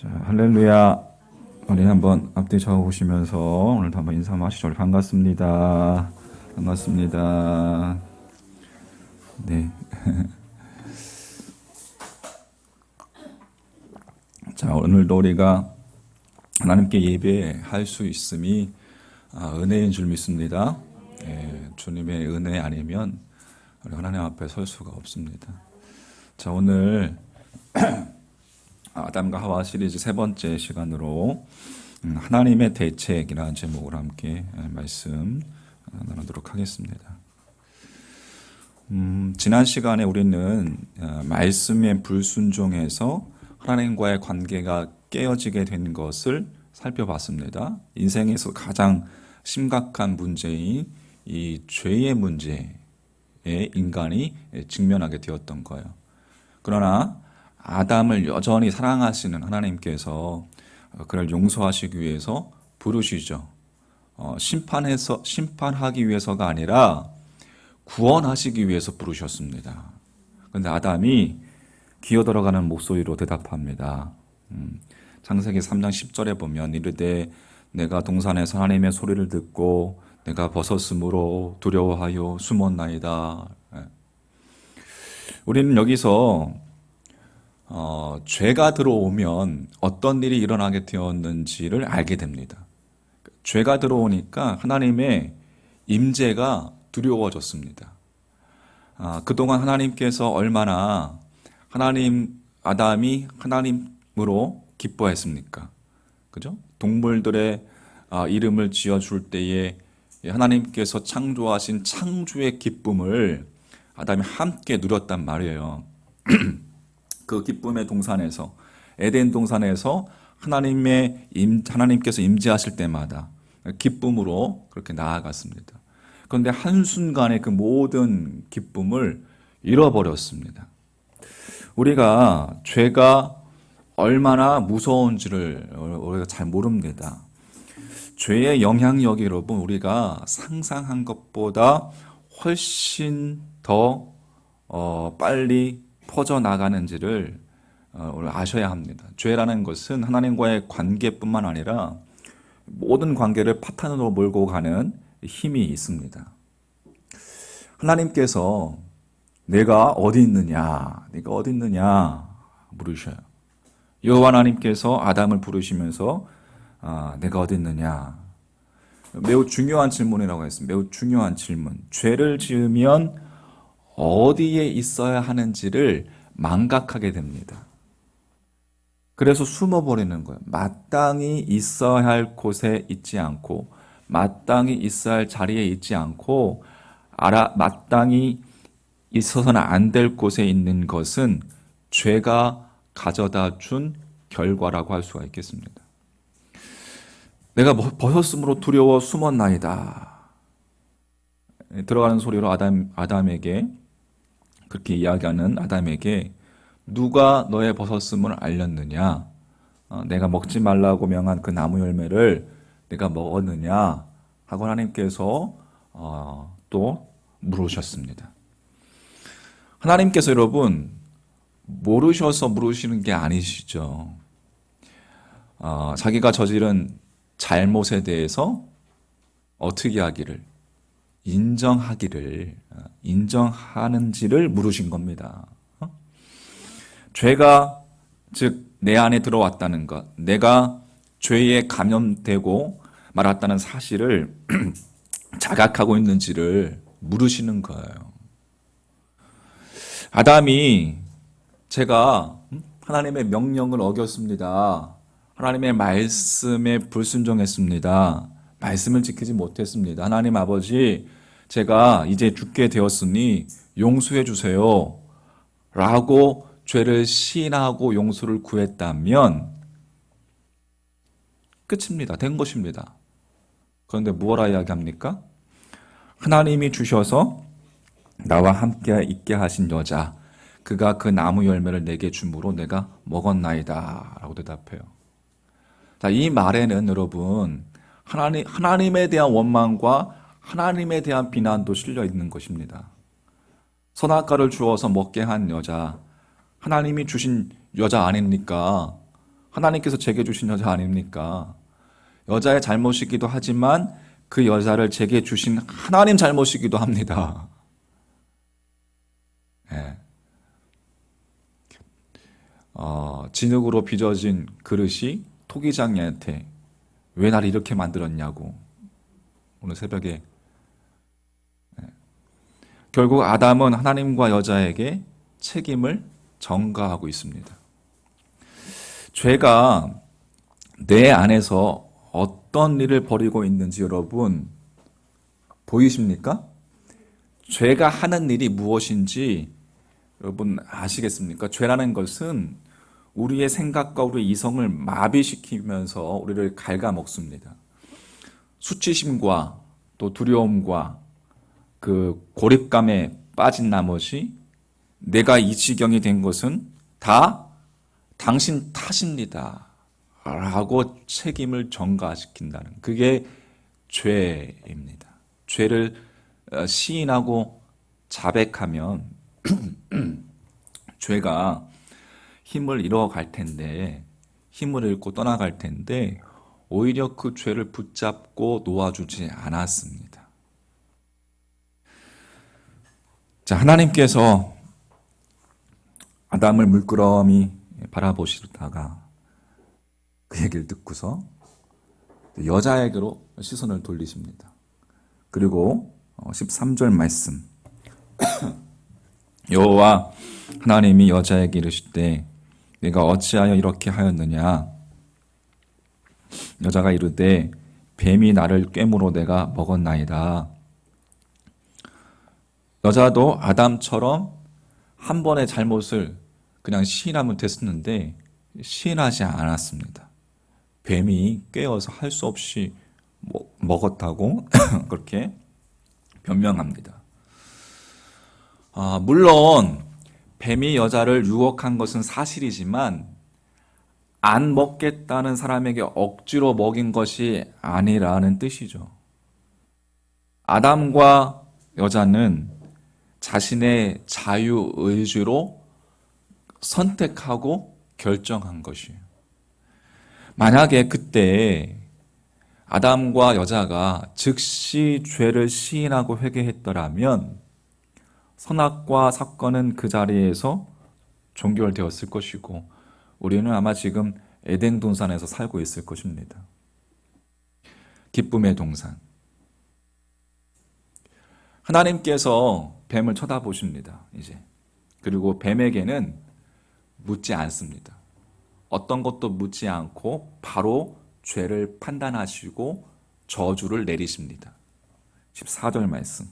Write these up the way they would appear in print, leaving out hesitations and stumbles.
자, 할렐루야. 우리 한번 앞뒤 적어보시면서 오늘도 한번 인사 마시죠. 반갑습니다. 반갑습니다. 네. 자, 오늘도 우리가 하나님께 예배할 수 있음이 은혜인 줄 믿습니다. 주님의 은혜 아니면 우리 하나님 앞에 설 수가 없습니다. 자, 오늘 아담과 하와 시리즈 세 번째 시간으로 하나님의 대책이라는 제목으로 함께 말씀 나누도록 하겠습니다. 지난 시간에 우리는 말씀의 불순종에서 하나님과의 관계가 깨어지게 된 것을 살펴봤습니다. 인생에서 가장 심각한 문제인 이 죄의 문제에 인간이 직면하게 되었던 거예요. 그러나 아담을 여전히 사랑하시는 하나님께서 그를 용서하시기 위해서 부르시죠. 심판하기 위해서가 아니라 구원하시기 위해서 부르셨습니다. 그런데 아담이 기어들어가는 목소리로 대답합니다. 창세기 3장 10절에 보면 이르되 내가 동산에서 하나님의 소리를 듣고 내가 벗었으므로 두려워하여 숨었나이다. 우리는 여기서 죄가 들어오면 어떤 일이 일어나게 되었는지를 알게 됩니다. 죄가 들어오니까 하나님의 임재가 두려워졌습니다. 그동안 하나님께서 얼마나 아담이 하나님으로 기뻐했습니까? 그죠? 동물들의 이름을 지어줄 때에 하나님께서 창조하신 창조의 기쁨을 아담이 함께 누렸단 말이에요. 그 기쁨의 동산에서, 에덴 동산에서 하나님께서 임재하실 때마다 기쁨으로 그렇게 나아갔습니다. 그런데 한순간에 그 모든 기쁨을 잃어버렸습니다. 우리가 죄가 얼마나 무서운지를 우리가 잘 모릅니다. 죄의 영향력이 여러분 우리가 상상한 것보다 훨씬 더 빨리 퍼져나가는지를 오늘 아셔야 합니다. 죄라는 것은 하나님과의 관계뿐만 아니라 모든 관계를 파탄으로 몰고 가는 힘이 있습니다. 하나님께서 내가 어디 있느냐, 네가 어디 있느냐 물으셔요. 여호와 하나님께서 아담을 부르시면서 내가 어디 있느냐. 매우 중요한 질문이라고 했습니다. 매우 중요한 질문. 죄를 지으면 어디에 있어야 하는지를 망각하게 됩니다. 그래서 숨어버리는 거예요. 마땅히 있어야 할 곳에 있지 않고, 마땅히 있어야 할 자리에 있지 않고, 마땅히 있어서는 안 될 곳에 있는 것은 죄가 가져다 준 결과라고 할 수가 있겠습니다. 내가 벗었으므로 두려워 숨었나이다. 들어가는 소리로 아담에게 그렇게 이야기하는 아담에게 누가 너의 벗었음을 알렸느냐? 내가 먹지 말라고 명한 그 나무 열매를 내가 먹었느냐? 하고 하나님께서 또 물으셨습니다. 하나님께서 여러분 모르셔서 물으시는 게 아니시죠. 자기가 저지른 잘못에 대해서 어떻게 하기를 인정하는지를 물으신 겁니다. 죄가 즉 내 안에 들어왔다는 것, 내가 죄에 감염되고 말았다는 사실을 자각하고 있는지를 물으시는 거예요. 아담이 제가 하나님의 명령을 어겼습니다. 하나님의 말씀에 불순종했습니다. 말씀을 지키지 못했습니다. 하나님 아버지, 제가 이제 죽게 되었으니 용서해 주세요. 라고 죄를 시인하고 용서를 구했다면 끝입니다. 된 것입니다. 그런데 무엇라 이야기합니까? 하나님이 주셔서 나와 함께 있게 하신 여자, 그가 그 나무 열매를 내게 주므로 내가 먹었나이다. 라고 대답해요. 자, 이 말에는 여러분, 하나님에 대한 원망과 하나님에 대한 비난도 실려 있는 것입니다. 선악과를 주어서 먹게 한 여자, 하나님이 주신 여자 아닙니까? 하나님께서 제게 주신 여자 아닙니까? 여자의 잘못이기도 하지만 그 여자를 제게 주신 하나님 잘못이기도 합니다. 예. 진흙으로 빚어진 그릇이 토기장이한테 왜 나를 이렇게 만들었냐고 오늘 새벽에 결국 아담은 하나님과 여자에게 책임을 전가하고 있습니다. 죄가 내 안에서 어떤 일을 벌이고 있는지 여러분 보이십니까? 죄가 하는 일이 무엇인지 여러분 아시겠습니까? 죄라는 것은 우리의 생각과 우리의 이성을 마비시키면서 우리를 갉아먹습니다. 수치심과 또 두려움과 그 고립감에 빠진 나머지 내가 이 지경이 된 것은 다 당신 탓입니다. 라고 책임을 전가시킨다는 그게 죄입니다. 죄를 시인하고 자백하면 죄가 힘을 잃어갈 텐데 힘을 잃고 떠나갈 텐데 오히려 그 죄를 붙잡고 놓아주지 않았습니다. 자, 하나님께서 아담을 물끄러미 바라보시다가 그 얘기를 듣고서 여자에게로 시선을 돌리십니다. 그리고 13절 말씀 여호와 하나님이 여자에게 이르시되 네가 어찌하여 이렇게 하였느냐 여자가 이르되 뱀이 나를 꿰므로 내가 먹었나이다. 여자도 아담처럼 한 번의 잘못을 그냥 시인하면 됐었는데 시인하지 않았습니다. 뱀이 꿰어서 할 수 없이 먹었다고 그렇게 변명합니다. 물론 뱀이 여자를 유혹한 것은 사실이지만 안 먹겠다는 사람에게 억지로 먹인 것이 아니라는 뜻이죠. 아담과 여자는 자신의 자유의지로 선택하고 결정한 것이에요. 만약에 그때 아담과 여자가 즉시 죄를 시인하고 회개했더라면 선악과 사건은 그 자리에서 종결되었을 것이고 우리는 아마 지금 에덴 동산에서 살고 있을 것입니다. 기쁨의 동산. 하나님께서 뱀을 쳐다보십니다. 이제 그리고 뱀에게는 묻지 않습니다. 어떤 것도 묻지 않고 바로 죄를 판단하시고 저주를 내리십니다. 14절 말씀.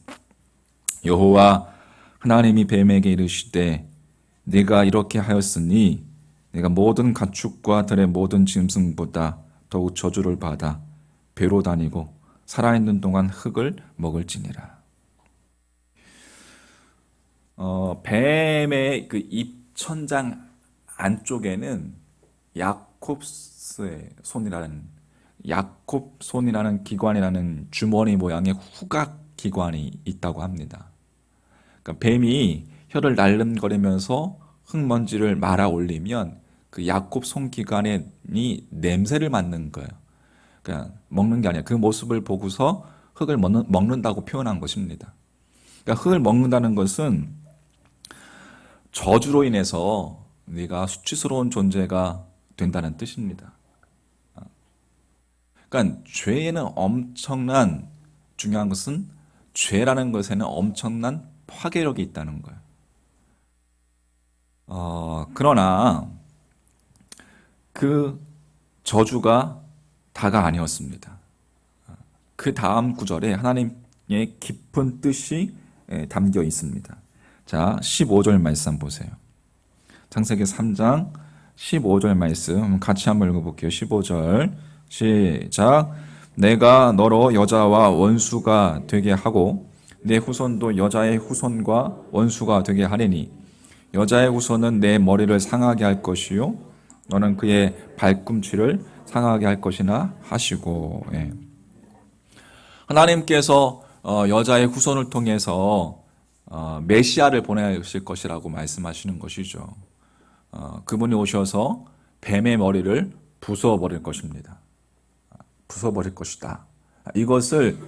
여호와 하나님이 뱀에게 이르시되 네가 이렇게 하였으니 네가 모든 가축과 들의 모든 짐승보다 더욱 저주를 받아 배로 다니고 살아있는 동안 흙을 먹을지니라. 뱀의 그 입천장 안쪽에는 야콥 손이라는 기관이라는 주머니 모양의 후각 기관이 있다고 합니다. 그러니까 뱀이 혀를 날름거리면서 흙먼지를 말아 올리면 그 야콥 손 기관이 냄새를 맡는 거예요. 그러니까 먹는 게 아니라 그 모습을 보고서 흙을 먹는다고 표현한 것입니다. 그러니까 흙을 먹는다는 것은 저주로 인해서 네가 수치스러운 존재가 된다는 뜻입니다. 그러니까 죄에는 엄청난 중요한 것은 죄라는 것에는 엄청난 파괴력이 있다는 거예요. 그러나 그 저주가 다가 아니었습니다. 그 다음 구절에 하나님의 깊은 뜻이 담겨 있습니다. 자, 15절 말씀 보세요. 창세기 3장 15절 말씀 같이 한번 읽어볼게요. 15절 시작. 내가 너로 여자와 원수가 되게 하고 내 후손도 여자의 후손과 원수가 되게 하리니 여자의 후손은 내 머리를 상하게 할 것이요 너는 그의 발꿈치를 상하게 할 것이나 하시고. 예. 하나님께서 여자의 후손을 통해서 메시아를 보내실 것이라고 말씀하시는 것이죠. 그분이 오셔서 뱀의 머리를 부숴버릴 것입니다. 부숴버릴 것이다. 이것을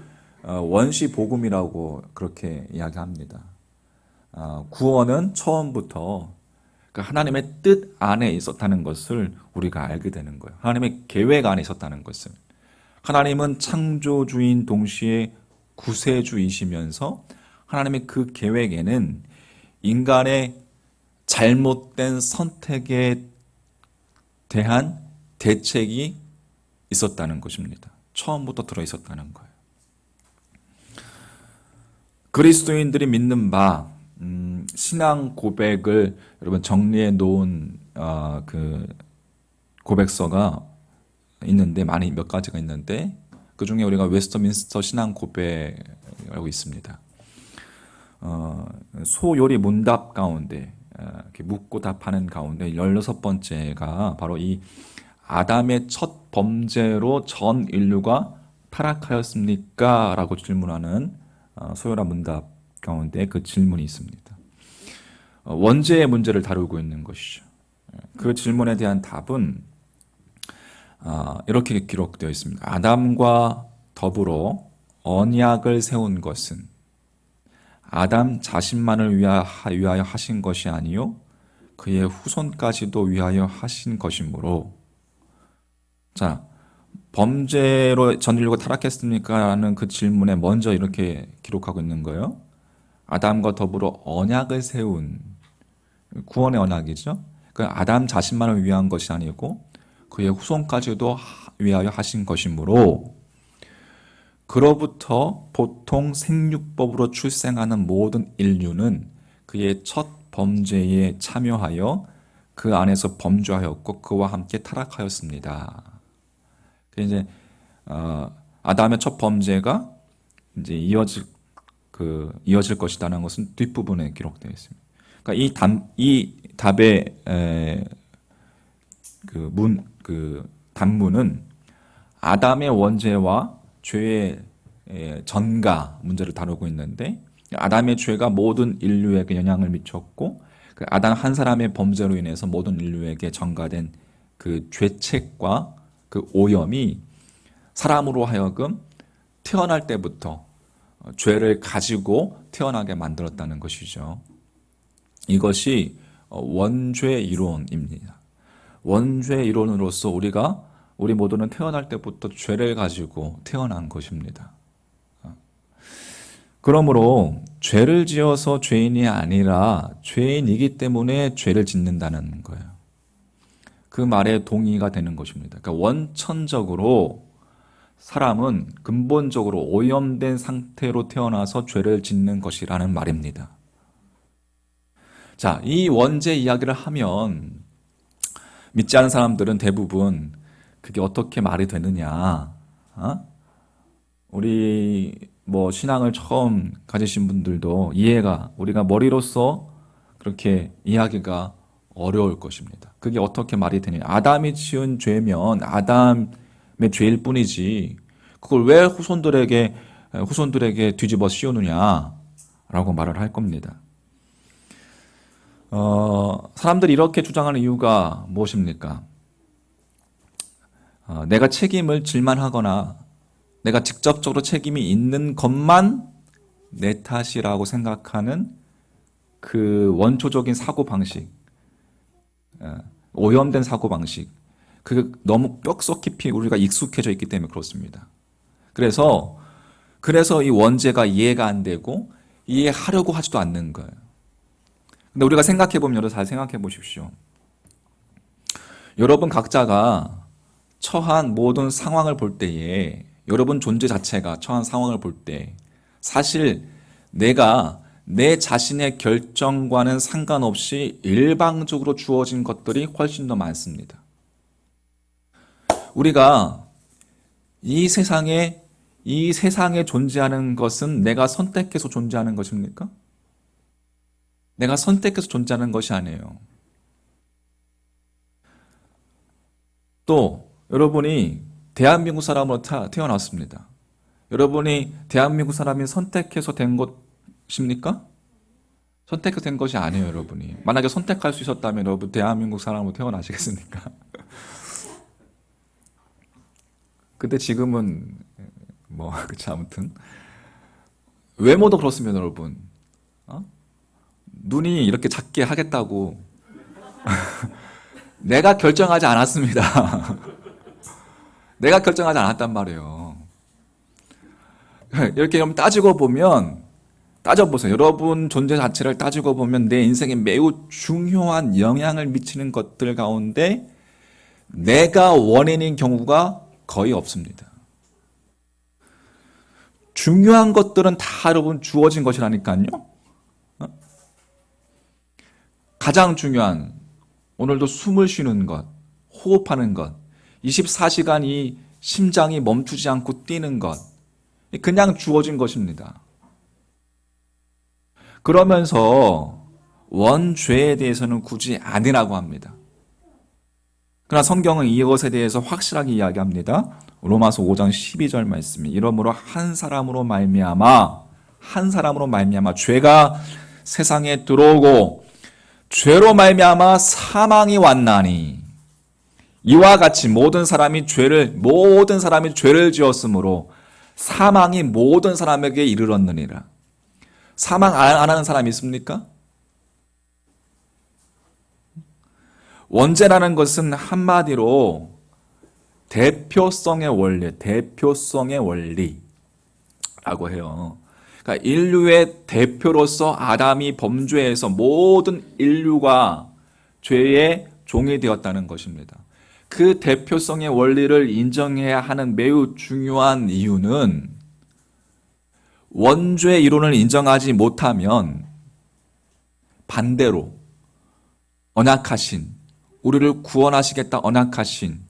원시 복음이라고 그렇게 이야기합니다. 구원은 처음부터 하나님의 뜻 안에 있었다는 것을 우리가 알게 되는 거예요. 하나님의 계획 안에 있었다는 것을. 하나님은 창조주인 동시에 구세주이시면서 하나님의 그 계획에는 인간의 잘못된 선택에 대한 대책이 있었다는 것입니다. 처음부터 들어 있었다는 거예요. 그리스도인들이 믿는 바 신앙 고백을 여러분 정리해 놓은 그 고백서가 있는데 많이 몇 가지가 있는데 그 중에 우리가 웨스트민스터 신앙 고백이라고 있습니다. 소요리 문답 가운데 이렇게 묻고 답하는 가운데 16번째가 바로 이 아담의 첫 범죄로 전 인류가 타락하였습니까? 라고 질문하는 소요라 문답 가운데 그 질문이 있습니다. 원죄의 문제를 다루고 있는 것이죠. 그 질문에 대한 답은 이렇게 기록되어 있습니다. 아담과 더불어 언약을 세운 것은 아담 자신만을 위하여 하신 것이 아니요 그의 후손까지도 위하여 하신 것이므로. 자, 범죄로 전 인류가 타락했습니까? 라는 그 질문에 먼저 이렇게 기록하고 있는 거예요. 아담과 더불어 언약을 세운 구원의 언약이죠. 그 아담 자신만을 위한 것이 아니고 그의 후손까지도 위하여 하신 것이므로 그로부터 보통 생육법으로 출생하는 모든 인류는 그의 첫 범죄에 참여하여 그 안에서 범죄하였고 그와 함께 타락하였습니다. 이제 아담의 첫 범죄가 이제 이어질 것이다라는 것은 뒷부분에 기록되어 있습니다. 그러니까 이 답의 단문은 아담의 원죄와 죄의 전가 문제를 다루고 있는데 아담의 죄가 모든 인류에게 영향을 미쳤고 그 아담 한 사람의 범죄로 인해서 모든 인류에게 전가된 그 죄책과 그 오염이 사람으로 하여금 태어날 때부터 죄를 가지고 태어나게 만들었다는 것이죠. 이것이 원죄 이론입니다. 원죄 이론으로서 우리 모두는 태어날 때부터 죄를 가지고 태어난 것입니다. 그러므로 죄를 지어서 죄인이 아니라 죄인이기 때문에 죄를 짓는다는 거예요. 그 말에 동의가 되는 것입니다. 그러니까 원천적으로 사람은 근본적으로 오염된 상태로 태어나서 죄를 짓는 것이라는 말입니다. 자, 이 원죄 이야기를 하면 믿지 않은 사람들은 대부분 그게 어떻게 말이 되느냐? 우리 신앙을 처음 가지신 분들도 우리가 머리로서 그렇게 이해하기가 어려울 것입니다. 그게 어떻게 말이 되느냐? 아담이 지은 죄면 아담의 죄일 뿐이지 그걸 왜 후손들에게 뒤집어 씌우느냐라고 말을 할 겁니다. 사람들이 이렇게 주장하는 이유가 무엇입니까? 내가 책임을 질만 하거나 내가 직접적으로 책임이 있는 것만 내 탓이라고 생각하는 그 원초적인 사고방식, 오염된 사고방식, 그게 너무 뼛속 깊이 우리가 익숙해져 있기 때문에 그렇습니다. 그래서 이 원죄가 이해가 안 되고 이해하려고 하지도 않는 거예요. 근데 우리가 여러분 잘 생각해 보십시오. 여러분 각자가 처한 모든 상황을 볼 때에 여러분 존재 자체가 처한 상황을 볼 때 사실 내가 내 자신의 결정과는 상관없이 일방적으로 주어진 것들이 훨씬 더 많습니다. 우리가 이 세상에 존재하는 것은 내가 선택해서 존재하는 것입니까? 내가 선택해서 존재하는 것이 아니에요. 또 여러분이 대한민국 사람으로 태어났습니다. 여러분이 대한민국 사람이 선택해서 된 것입니까? 선택해서 된 것이 아니에요, 여러분이. 만약에 선택할 수 있었다면 여러분 대한민국 사람으로 태어나시겠습니까? 근데 지금은 뭐 그치 아무튼 외모도 그렇습니다, 여러분. 어? 눈이 이렇게 작게 하겠다고 내가 결정하지 않았습니다. 내가 결정하지 않았단 말이에요. 이렇게 좀 따져보세요. 여러분 존재 자체를 따지고 보면 내 인생에 매우 중요한 영향을 미치는 것들 가운데 내가 원인인 경우가 거의 없습니다. 중요한 것들은 다 여러분 주어진 것이라니까요. 가장 중요한 오늘도 숨을 쉬는 것, 호흡하는 것, 24시간 이 심장이 멈추지 않고 뛰는 것, 그냥 주어진 것입니다. 그러면서 원죄에 대해서는 굳이 아니라고 합니다. 그러나 성경은 이것에 대해서 확실하게 이야기합니다. 로마서 5장 12절 말씀이 이러므로 한 사람으로 말미암아 죄가 세상에 들어오고 죄로 말미암아 사망이 왔나니 이와 같이 모든 사람이 죄를 지었으므로 사망이 모든 사람에게 이르렀느니라. 사망 안 하는 사람이 있습니까? 원죄라는 것은 한마디로 대표성의 원리라고 해요. 그러니까 인류의 대표로서 아담이 범죄해서 모든 인류가 죄의 종이 되었다는 것입니다. 그 대표성의 원리를 인정해야 하는 매우 중요한 이유는 원죄 이론을 인정하지 못하면 반대로 우리를 구원하시겠다 언약하신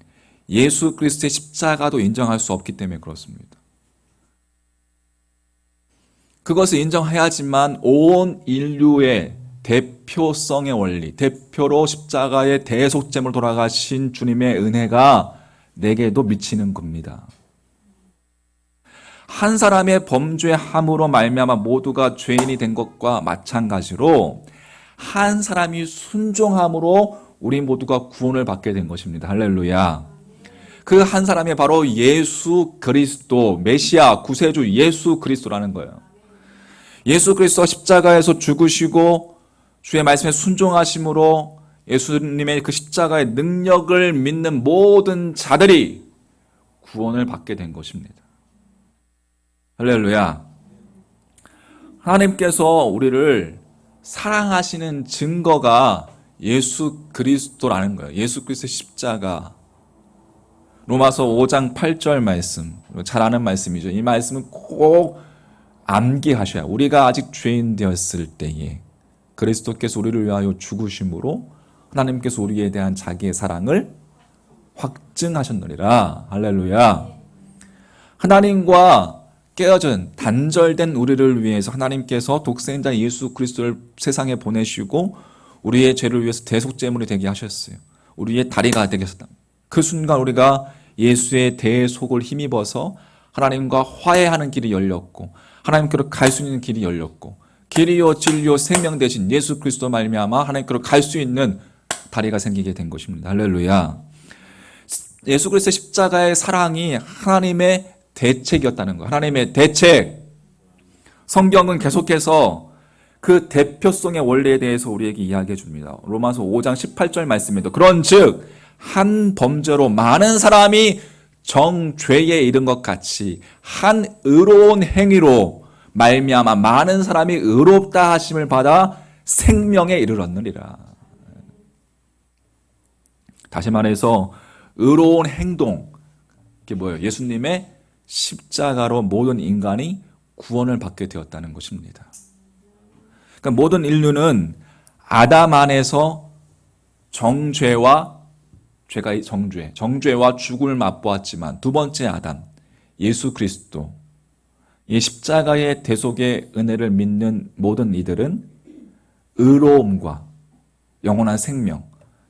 예수 그리스도의 십자가도 인정할 수 없기 때문에 그렇습니다. 그것을 인정해야지만 온 인류의 대표성의 원리, 대표로 십자가의 대속제물로 돌아가신 주님의 은혜가 내게도 미치는 겁니다. 한 사람의 범죄함으로 말미암아 모두가 죄인이 된 것과 마찬가지로 한 사람이 순종함으로 우리 모두가 구원을 받게 된 것입니다. 할렐루야. 그 한 사람이 바로 예수 그리스도, 메시아, 구세주 예수 그리스도라는 거예요. 예수 그리스도가 십자가에서 죽으시고 주의 말씀에 순종하심으로 예수님의 그 십자가의 능력을 믿는 모든 자들이 구원을 받게 된 것입니다. 할렐루야. 하나님께서 우리를 사랑하시는 증거가 예수 그리스도라는 거예요. 예수 그리스도의 십자가. 로마서 5장 8절 말씀, 잘 아는 말씀이죠. 이 말씀은 꼭 암기하셔야 우리가 아직 죄인 되었을 때에 그리스도께서 우리를 위하여 죽으심으로 하나님께서 우리에 대한 자기의 사랑을 확증하셨느니라. 할렐루야. 하나님과 깨어진 단절된 우리를 위해서 하나님께서 독생자 예수 그리스도를 세상에 보내시고 우리의 죄를 위해서 대속제물이 되게 하셨어요. 우리의 다리가 되게 하셨다. 그 순간 우리가 예수의 대속을 힘입어서 하나님과 화해하는 길이 열렸고 하나님께로 갈 수 있는 길이 열렸고 길이요 진리요 생명 되신 예수 그리스도 말미암아 하나님께로 갈 수 있는 다리가 생기게 된 것입니다. 할렐루야. 예수 그리스도의 십자가의 사랑이 하나님의 대책이었다는 거예요. 하나님의 대책. 성경은 계속해서 그 대표성의 원리에 대해서 우리에게 이야기해 줍니다. 로마서 5장 18절 말씀에도 그런즉 한 범죄로 많은 사람이 정죄에 이른 것 같이 한 의로운 행위로 말미암아 많은 사람이 의롭다 하심을 받아 생명에 이르렀느니라. 다시 말해서 의로운 행동, 그게 뭐예요? 예수님의 십자가로 모든 인간이 구원을 받게 되었다는 것입니다. 그러니까 모든 인류는 아담 안에서 정죄와 죽음을 맛보았지만 두 번째 아담, 예수 그리스도, 이 십자가의 대속의 은혜를 믿는 모든 이들은 의로움과 영원한 생명,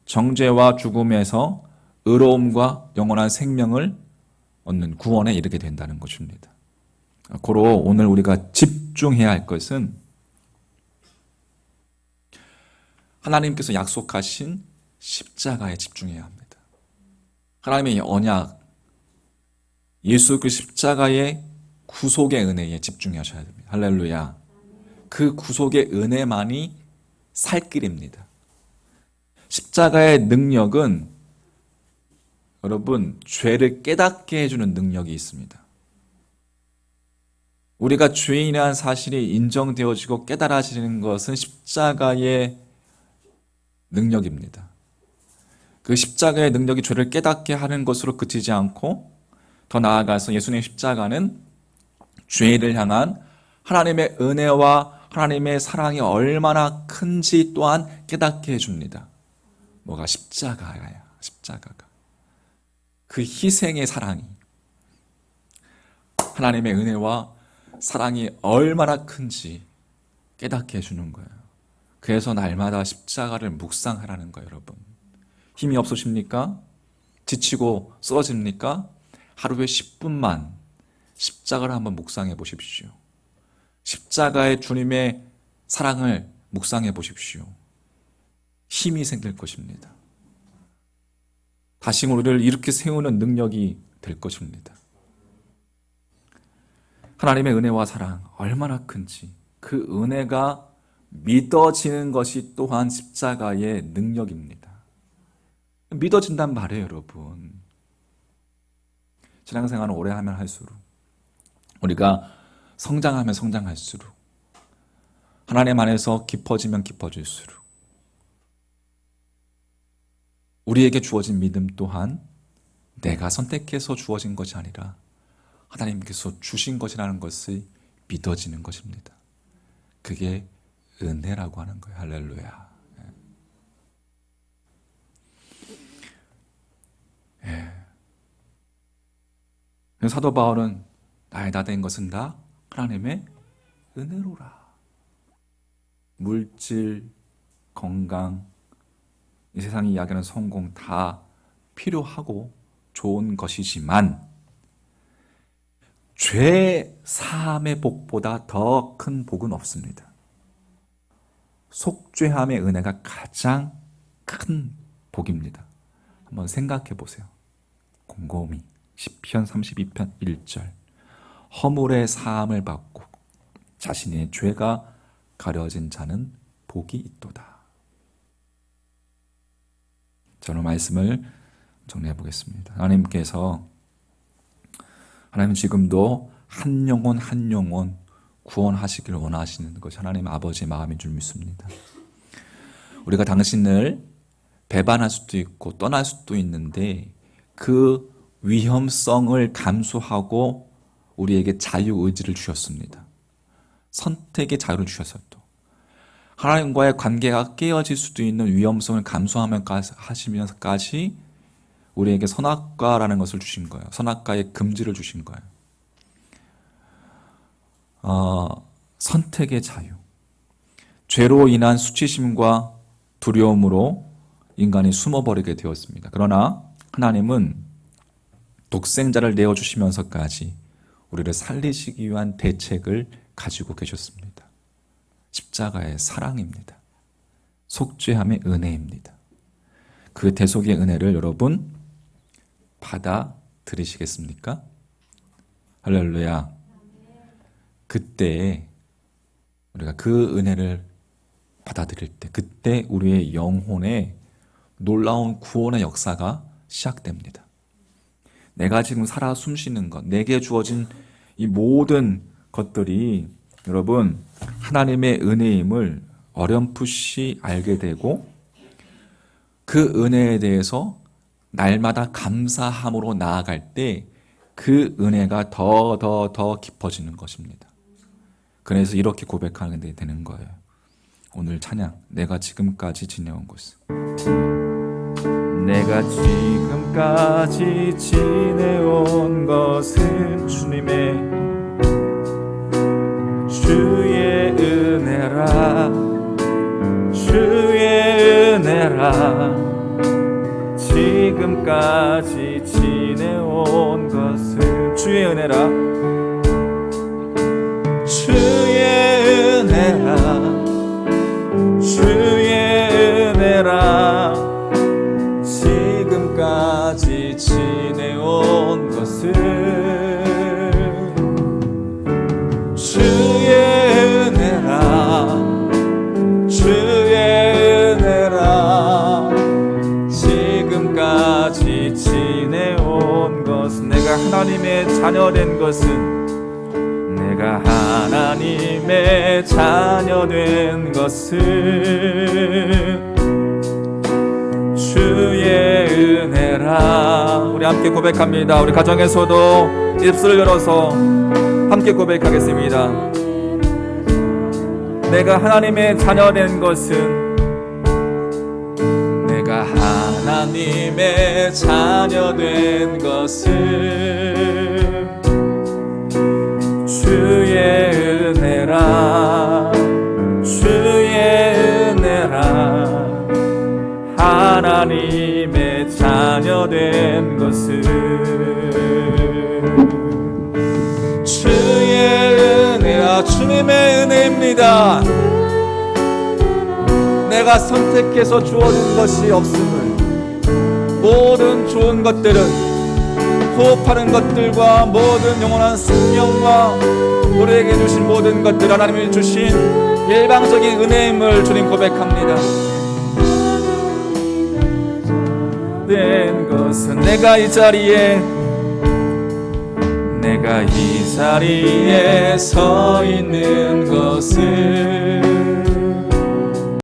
정죄와 죽음에서 의로움과 영원한 생명을 얻는 구원에 이르게 된다는 것입니다. 고로 오늘 우리가 집중해야 할 것은 하나님께서 약속하신 십자가에 집중해야 합니다. 하나님의 언약, 예수 그 십자가의 구속의 은혜에 집중하셔야 됩니다. 할렐루야. 그 구속의 은혜만이 살 길입니다. 십자가의 능력은 여러분 죄를 깨닫게 해주는 능력이 있습니다. 우리가 죄인이라는 사실이 인정되어지고 깨달아지는 것은 십자가의 능력입니다. 그 십자가의 능력이 죄를 깨닫게 하는 것으로 그치지 않고 더 나아가서 예수님의 십자가는 죄를 향한 하나님의 은혜와 하나님의 사랑이 얼마나 큰지 또한 깨닫게 해줍니다. 뭐가? 십자가야. 십자가가. 그 희생의 사랑이 하나님의 은혜와 사랑이 얼마나 큰지 깨닫게 해주는 거예요. 그래서 날마다 십자가를 묵상하라는 거예요, 여러분. 힘이 없으십니까? 지치고 쓰러집니까? 하루에 10분만 십자가를 한번 묵상해 보십시오. 십자가의 주님의 사랑을 묵상해 보십시오. 힘이 생길 것입니다. 다시 우리를 이렇게 세우는 능력이 될 것입니다. 하나님의 은혜와 사랑 얼마나 큰지 그 은혜가 믿어지는 것이 또한 십자가의 능력입니다. 믿어진단 말이에요, 여러분. 신앙생활을 오래 하면 할수록 우리가 성장하면 성장할수록 하나님 안에서 깊어지면 깊어질수록 우리에게 주어진 믿음 또한 내가 선택해서 주어진 것이 아니라 하나님께서 주신 것이라는 것을 믿어지는 것입니다. 그게 은혜라고 하는 거예요. 할렐루야. 사도 바울은 나의 다 된 것은 다 하나님의 은혜로라. 물질, 건강, 이 세상이 이야기하는 성공 다 필요하고 좋은 것이지만 죄 사함의 복보다 더 큰 복은 없습니다. 속죄함의 은혜가 가장 큰 복입니다. 한번 생각해 보세요. 곰곰이 시편 32편 1절 허물의 사함을 받고 자신의 죄가 가려진 자는 복이 있도다. 저는 말씀을 정리해 보겠습니다. 하나님 지금도 한 영혼 한 영혼 구원하시길 원하시는 것이 하나님 아버지의 마음인 줄 믿습니다. 우리가 당신을 배반할 수도 있고 떠날 수도 있는데 그 위험성을 감수하고 우리에게 자유의지를 주셨습니다. 선택의 자유를 주셨어요. 또 하나님과의 관계가 깨어질 수도 있는 위험성을 감수하시면서까지 우리에게 선악과라는 것을 주신 거예요. 선악과의 금지를 주신 거예요. 선택의 자유. 죄로 인한 수치심과 두려움으로 인간이 숨어버리게 되었습니다. 그러나 하나님은 독생자를 내어주시면서까지 우리를 살리시기 위한 대책을 가지고 계셨습니다. 십자가의 사랑입니다. 속죄함의 은혜입니다. 그 대속의 은혜를 여러분 받아들이시겠습니까? 할렐루야. 그때 우리가 그 은혜를 받아들일 때 그때 우리의 영혼에 놀라운 구원의 역사가 시작됩니다. 내가 지금 살아 숨쉬는 것, 내게 주어진 이 모든 것들이 여러분 하나님의 은혜임을 어렴풋이 알게 되고 그 은혜에 대해서 날마다 감사함으로 나아갈 때 그 은혜가 더 깊어지는 것입니다. 그래서 이렇게 고백하는 게 되는 거예요. 오늘 찬양, 내가 지금까지 지내온 것은 내가 지금까지 지내온 것은 주의 은혜라 주의 은혜라 지금까지 지내온 것은 주의 은혜라 주의 은혜라 주의 은혜라 지금까지 지내온 것은 하나님의 자녀된 것은, 내가 하나님의 자녀된 것은 주의 은혜라. 우리 함께 고백합니다. 우리 가정에서도 입술을 열어서 함께 고백하겠습니다. 내가 하나님의 자녀된 것은, 내가 하나님의 자녀된 것은 주의 은혜라. 주의 은혜라. 하나님의 자녀된 것은 주의 은혜야. 주님의 은혜입니다. 내가 선택해서 주어진 것이 없음을, 모든 좋은 것들은, 호흡하는 것들과 모든 영원한 생명과 우리에게 주신 모든 것들, 하나님이 주신 일방적인 은혜임을 주님 고백합니다. 된 것은, 내가 이 자리에 서 있는 것은